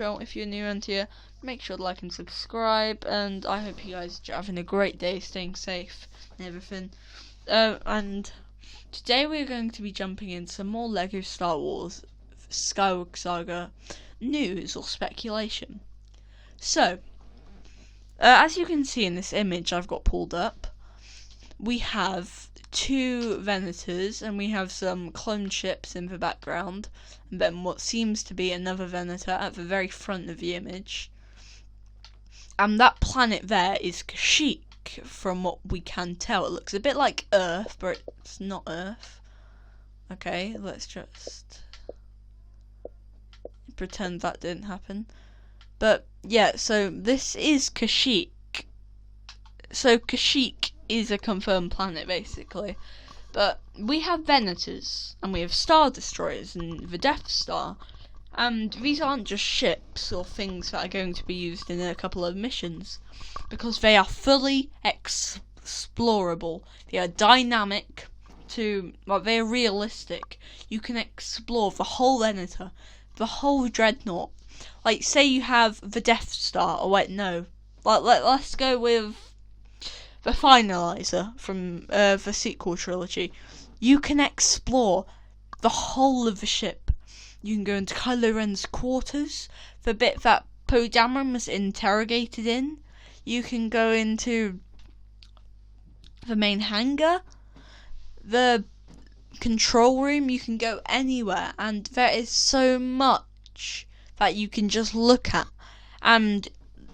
If you're new around here, make sure to like and subscribe, and I hope you guys are having a great day, staying safe and everything. And today we're going to be jumping in some more LEGO Star Wars Skywalker Saga news or speculation. So, as you can see in this image I've got pulled up, we have two Venators, and we have some clone ships in the background, and then what seems to be another Venator at the very front of the image. And that planet there is Kashyyyk, from what we can tell. It looks a bit like Earth, but it's not Earth. Okay, let's just pretend that didn't happen. But yeah, so this is Kashyyyk. So Kashyyyk is a confirmed planet, basically. But we have Venators, and we have Star Destroyers, and the Death Star. And these aren't just ships or things that are going to be used in a couple of missions, because they are fully explorable. They are dynamic they are realistic. You can explore the whole Venator, the whole Dreadnought. Like, say you have the Death Star, or wait, no. Let's go with the Finalizer from the sequel trilogy. You can explore the whole of the ship. You can go into Kylo Ren's quarters, the bit that Poe Dameron was interrogated in. You can go into the main hangar, the control room. You can go anywhere, and there is so much that you can just look at. And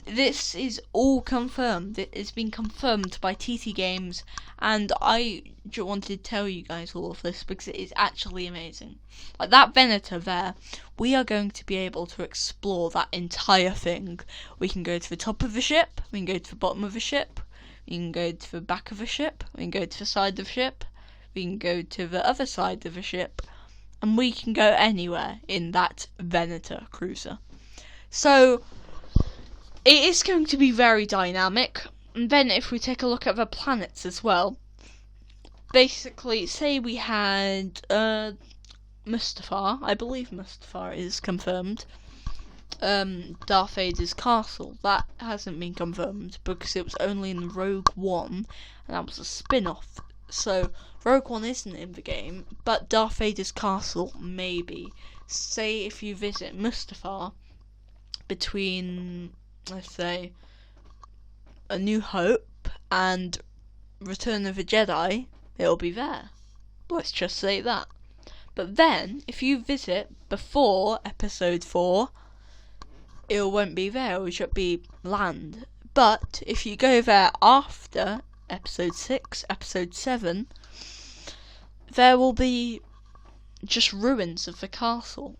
this is all confirmed. It has been confirmed by TT Games, and I wanted to tell you guys all of this because it is actually amazing. Like that Venator there, we are going to be able to explore that entire thing. We can go to the top of the ship, we can go to the bottom of the ship, we can go to the back of the ship, we can go to the side of the ship, we can go to the other side of the ship, and we can go anywhere in that Venator cruiser. So it is going to be very dynamic. And then if we take a look at the planets as well, basically, say we had Mustafar. I believe Mustafar is confirmed. Darth Vader's castle. That hasn't been confirmed because it was only in Rogue One, and that was a spin-off. So Rogue One isn't in the game, but Darth Vader's castle maybe. Say if you visit Mustafar between, let's say, A New Hope and Return of the Jedi, it'll be there. Let's just say that. But then, if you visit before Episode 4, it won't be there, it should be land. But if you go there after Episode 6, Episode 7, there will be just ruins of the castle.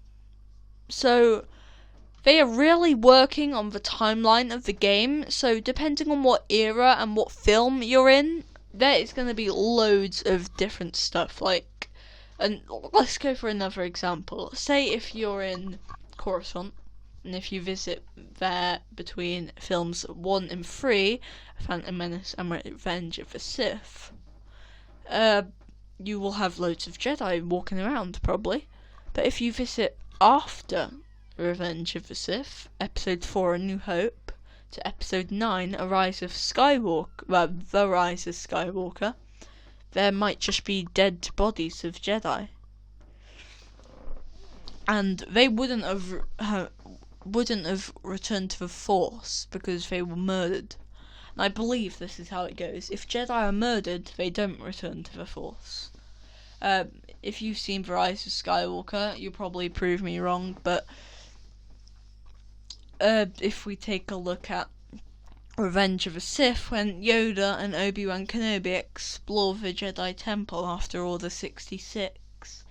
So they are really working on the timeline of the game, so depending on what era and what film you're in, there is going to be loads of different stuff. Like, and let's go for another example. Say if you're in Coruscant, and if you visit there between films 1 and 3, Phantom Menace and Revenge of the Sith, you will have loads of Jedi walking around, probably. But if you visit after Revenge of the Sith, Episode 4, A New Hope, to Episode 9, A Rise of Skywalker, The Rise of Skywalker, there might just be dead bodies of Jedi. And they wouldn't have returned to the Force because they were murdered. And I believe this is how it goes. If Jedi are murdered, they don't return to the Force. If you've seen The Rise of Skywalker, you'll probably prove me wrong, but if we take a look at Revenge of the Sith, when Yoda and Obi-Wan Kenobi explore the Jedi Temple after Order 66,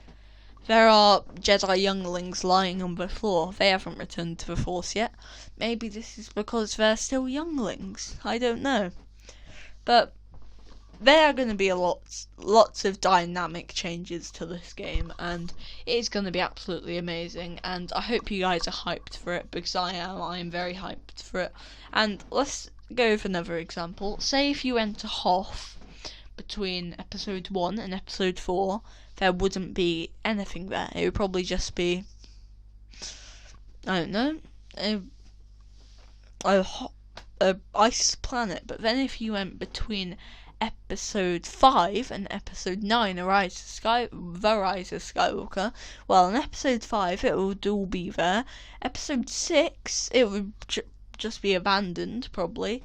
there are Jedi younglings lying on the floor. They haven't returned to the Force yet. Maybe this is because they're still younglings. I don't know. But there are going to be lots of dynamic changes to this game, and it is going to be absolutely amazing, and I hope you guys are hyped for it, because I am very hyped for it. And let's go with another example. Say if you went to Hoth between Episode 1 and Episode 4, there wouldn't be anything there. It would probably just be, I don't know, a ice planet. But then if you went between episode 5 and episode 9, The Rise of Skywalker, well, in episode 5 it would all be there. Episode 6 it would just be abandoned probably,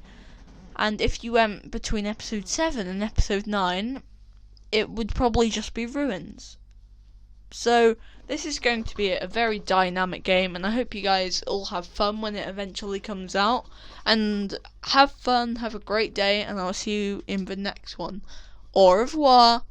and if you went between episode 7 and episode 9, it would probably just be ruins. So this is going to be a very dynamic game, and I hope you guys all have fun when it eventually comes out. And have fun, have a great day, and I'll see you in the next one. Au revoir.